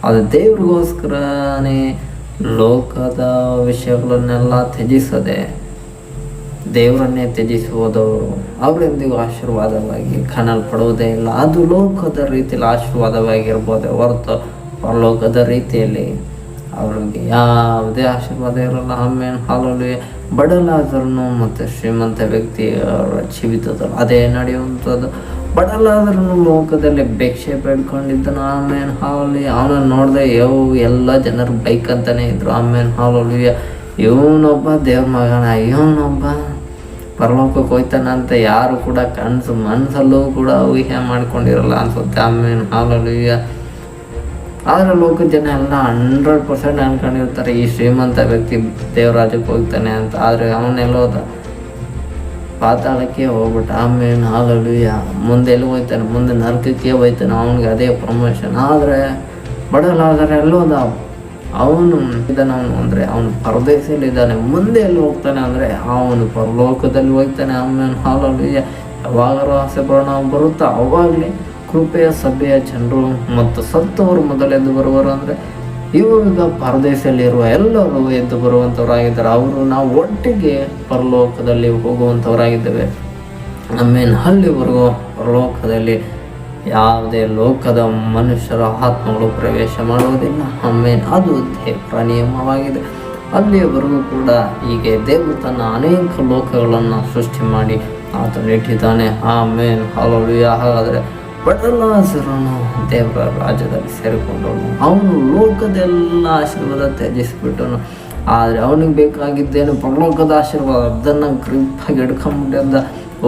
ಅದು ದೇವ್ರಿಗೋಸ್ಕರನೇ ಲೋಕದ ವಿಷಯಗಳನ್ನೆಲ್ಲ ತ್ಯಜಿಸದೆ ದೇವರನ್ನೇ ತ್ಯಜಿಸುವುದವರು ಅವರೆಂದಿಗೂ ಆಶೀರ್ವಾದವಾಗಿ ಕಾಣಲ್ಪಡುವುದೇ ಇಲ್ಲ. ಅದು ಲೋಕದ ರೀತಿಯಲ್ಲಿ ಆಶೀರ್ವಾದವಾಗಿರ್ಬೋದೇ ಹೊರತು ಪರಲೋಕದ ರೀತಿಯಲ್ಲಿ ಅವ್ರಿಗೆ ಯಾವುದೇ ಆಶೀರ್ವಾದ ಇರಲ್ಲ. ಆಮೇಲೆ ಹಾಲಲ್ಲಿ ಬಡಲಾದರೂ ಮತ್ತು ಶ್ರೀಮಂತ ವ್ಯಕ್ತಿಯವರ ಜೀವಿತದಲ್ಲಿ ಅದೇ ನಡೆಯುವಂಥದ್ದು. ಬಡಲಾದ್ರೂ ಲೋಕದಲ್ಲಿ ಭಿಕ್ಷೆ ಬೇಡ್ಕೊಂಡಿದ್ದನು. ಆಮೇಲೆ ಹಾಲಲ್ಲಿ ಅವನನ್ನು ನೋಡಿದೆ ಎಲ್ಲ ಜನರು ಬೈಕ್ ಅಂತಾನೆ ಇದ್ರು. ಆಮೇಲೆ ಹಾಲಲ್ಲಿ ಇವನೊಬ್ಬ ದೇವ್ರ ಮಗನ, ಇವನೊಬ್ಬ ಪರಲೋಕಕ್ಕೆ ಹೋಯ್ತಾನ ಅಂತ ಯಾರು ಕೂಡ ಮನಸ್ಸಲ್ಲೂ ಕೂಡ ಊಹೆ ಮಾಡ್ಕೊಂಡಿರಲ್ಲ ಅನ್ಸುತ್ತೆ. ಆಮೇಲೆ ಹಾಲಲ್ಲಿ ಆದರೆ ಲೋಕದ ಜನ ಎಲ್ಲ 100% ಅನ್ಕೊಂಡಿರ್ತಾರೆ ಈ ಶ್ರೀಮಂತ ವ್ಯಕ್ತಿ ದೇವರಾಜಕ್ಕೆ ಹೋಗ್ತಾನೆ ಅಂತ. ಆದರೆ ಅವನೆಲ್ಲೋದ ಪಾತಾಳಕ್ಕೆ ಹೋಗ್ಬಿಟ್ಟು ಆಮೇಲೆ ಹಾಲಲ್ಲಿ ಮುಂದೆ ಎಲ್ಲಿ ಹೋಗ್ತಾನೆ, ಮುಂದೆ ನರಕಕ್ಕೆ ಹೋಗ್ತಾನೆ. ಅವನಿಗೆ ಅದೇ ಪ್ರಮೋಷನ್. ಆದರೆ ಬಡಲಾದರೆ ಎಲ್ಲೋದ ಅವನು ಅಂದರೆ ಅವನು ಪರದೇಶದಲ್ಲಿದ್ದಾನೆ. ಮುಂದೆ ಎಲ್ಲಿ ಹೋಗ್ತಾನೆ ಅಂದರೆ ಅವನು ಪರಲೋಕದಲ್ಲಿ ಹೋಗ್ತಾನೆ. ಆಮೇಲೆ ಹಾಲಲ್ಲಿ ಯಾವಾಗಾರು ಆಸೆ ಪರಿಣಾಮ ಬರುತ್ತಾ ಅವಾಗಲೇ ಕೃಪೆಯ ಸಭೆಯ ಜನರು ಮತ್ತು ಸತ್ತವರು ಮೊದಲೆದ್ದು ಬರುವರು. ಅಂದರೆ ಇವಾಗ ಪರದೇಶದಲ್ಲಿರುವ ಎಲ್ಲರೂ ಎದ್ದು ಬರುವಂಥವರಾಗಿದ್ದಾರೆ. ಅವರು ನಾವು ಒಟ್ಟಿಗೆ ಪರಲೋಕದಲ್ಲಿ ಹೋಗುವಂಥವರಾಗಿದ್ದೇವೆ. ಆಮೇಲೆ ಅಲ್ಲಿವರೆಗೂ ಪರಲೋಕದಲ್ಲಿ ಯಾವುದೇ ಲೋಕದ ಮನುಷ್ಯರ ಆತ್ಮಗಳು ಪ್ರವೇಶ ಮಾಡುವುದಿಲ್ಲ. ಆಮೇಲೆ ಅದು ದೇವರ ನಿಯಮವಾಗಿದೆ. ಅಲ್ಲಿಯವರೆಗೂ ಕೂಡ ಹೀಗೆ ದೇವರು ತನ್ನ ಅನೇಕ ಲೋಕಗಳನ್ನು ಸೃಷ್ಟಿ ಮಾಡಿ ಆತನು ಇಟ್ಟಿದ್ದಾನೆ. ಆಮೇಲೆ ಹಾಲೆಲೂಯಾ. ಹಾಗಾದರೆ ಬಡಲಾಜರನು ದೇವರ ರಾಜ್ಯದಲ್ಲಿ ಸೇರಿಕೊಂಡವನು. ಅವನು ಲೋಕದೆಲ್ಲ ಆಶೀರ್ವಾದ ತ್ಯಜಿಸಿಬಿಟ್ಟನು. ಆದರೆ ಅವನಿಗೆ ಬೇಕಾಗಿದ್ದೇನು ಪರಲೋಕದ ಆಶೀರ್ವಾದ. ಅದನ್ನು ಗ್ರಿಪ್ಪಾಗಿ ಹಿಡ್ಕೊಂಬಿಟ್ಟಿದ್ದ.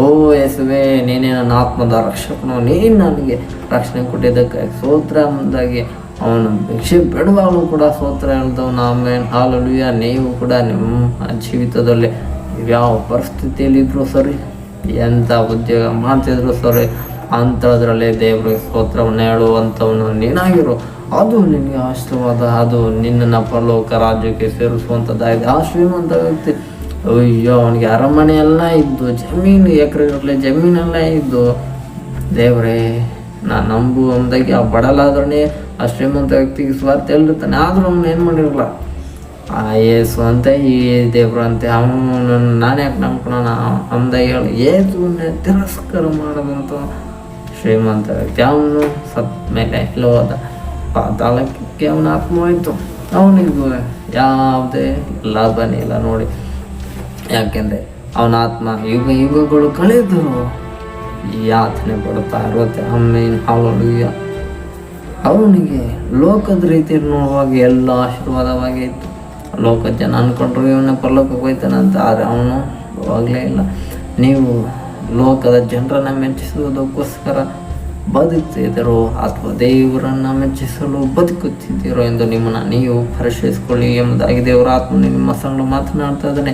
ಓ ಯೇಸುವೆ, ನೀನೇ ನನ್ನ ಆತ್ಮದ ರಕ್ಷಕನು, ನೀನು ನನಗೆ ರಕ್ಷಣೆ ಕೊಟ್ಟಿದ್ದಕ್ಕೆ ಸ್ತೋತ್ರ ಎಂಬುದಾಗಿ ಅವನು ಭಿಕ್ಷೆ ಬೇಡುವಾಗಲೂ ಕೂಡ ಸ್ತೋತ್ರ ಹೇಳ್ದವನು. ಆಮೇಲೆ ಹಾಲೆಲೂಯಾ. ನೀವು ಕೂಡ ನಿಮ್ಮ ಜೀವಿತದಲ್ಲಿ ಯಾವ ಪರಿಸ್ಥಿತಿಯಲ್ಲಿದ್ದರೂ ಸರಿ, ಎಂಥ ಉದ್ಯೋಗ ಮಾಡ್ತಿದ್ರು ಸರಿ, ಅಂಥದ್ರಲ್ಲಿ ದೇವರಿಗೆ ಸ್ತೋತ್ರವನ್ನು ಹೇಳುವಂಥವನು ನೀನಾಗಿರು. ಅದು ನಿನಗೆ ಆಶೀರ್ವಾದ. ಅದು ನಿನ್ನನ್ನು ಪರಲೋಕ ರಾಜ್ಯಕ್ಕೆ ಸೇರಿಸುವಂಥದ್ದಾಗಿದೆ. ಆ ಶ್ರೀಮಂತ ವ್ಯಕ್ತಿ ಅಯ್ಯೋ, ಅವನಿಗೆ ಅರಮನೆ ಎಲ್ಲ ಇದ್ದು, ಜಮೀನು ಎಕರೆಗಟ್ಟಲೆ ಜಮೀನೆಲ್ಲ ಇದ್ದು, ದೇವರೇ ನಾನು ನಂಬು ಅಂದಾಗಿ ಆ ಬಡಲಾದ್ರೇ ಆ ಶ್ರೀಮಂತ ವ್ಯಕ್ತಿಗೆ ಸ್ವಾರ್ಥ ಹೇಳಿರ್ತಾನೆ. ಆದರೂ ಅವನು ಏನು ಮಾಡಿರಲ್ಲ. ಆ ಏಸು ಅಂತ ಈ ದೇವರು ಅಂತೆ ಅವನು ನಾನು ಯಾಕೆ ನಂಬ್ಕೊಳೋಣ ಅಂದಾಗ ಹೇಳಿ ಏಸುವನ್ನೇ ತಿರಸ್ಕಾರ ಮಾಡೋದಂತ ಶ್ರೀಮಂತ ವ್ಯಕ್ತಿ ಅವನು ಸತ್ ಮೇಲೆ ಎಲ್ಲ ಹೋದ. ಪಾತಾಳಕ್ಕೆ ಅವನ ಆತ್ಮವಾಯಿತು. ಅವನಿಗೂ ಯಾವುದೇ ಲಾಭನೇ ಇಲ್ಲ ನೋಡಿ. ಯಾಕೆಂದರೆ ಅವನ ಆತ್ಮ ಯುಗಗಳು ಕಳೆದರು ಯಾತನೆ ಪಡುತ್ತಾ ಇರುತ್ತೆ. ಆಮೇಲೆ ಹಾಲೆಲೂಯಾ. ಅವನಿಗೆ ಲೋಕದ ರೀತಿಯಲ್ಲಿ ನೋಡುವಾಗ ಎಲ್ಲ ಆಶೀರ್ವಾದವಾಗೇ ಇತ್ತು. ಲೋಕದ ಜನ ಅಂದ್ಕೊಂಡ್ರು ಇವನ್ನ ಪರಲೋಕಕ್ಕೆ ಹೋಗ್ತಾನೆ ಅಂತ. ಆದರೆ ಅವನು ಹೋಗಲೇ ಇಲ್ಲ. ನೀವು ಲೋಕದ ಜನರನ್ನು ಮೆಚ್ಚಿಸುವುದಕ್ಕೋಸ್ಕರ ಬದುಕ್ತಿದ್ದೀರೋ ಅಥವಾ ದೇವರನ್ನು ಮೆಚ್ಚಿಸಲು ಬದುಕುತ್ತಿದ್ದೀರೋ ಎಂದು ನಿಮ್ಮನ್ನು ನೀವು ಪರಿಶೀಲಿಸಿಕೊಳ್ಳಿ ಎಂಬುದಾಗಿ ದೇವರ ಆತ್ಮನು ನಿಮ್ಮ ಸಂಗಡ ಮಾತನಾಡ್ತಾ ಇದ್ದಾನೆ.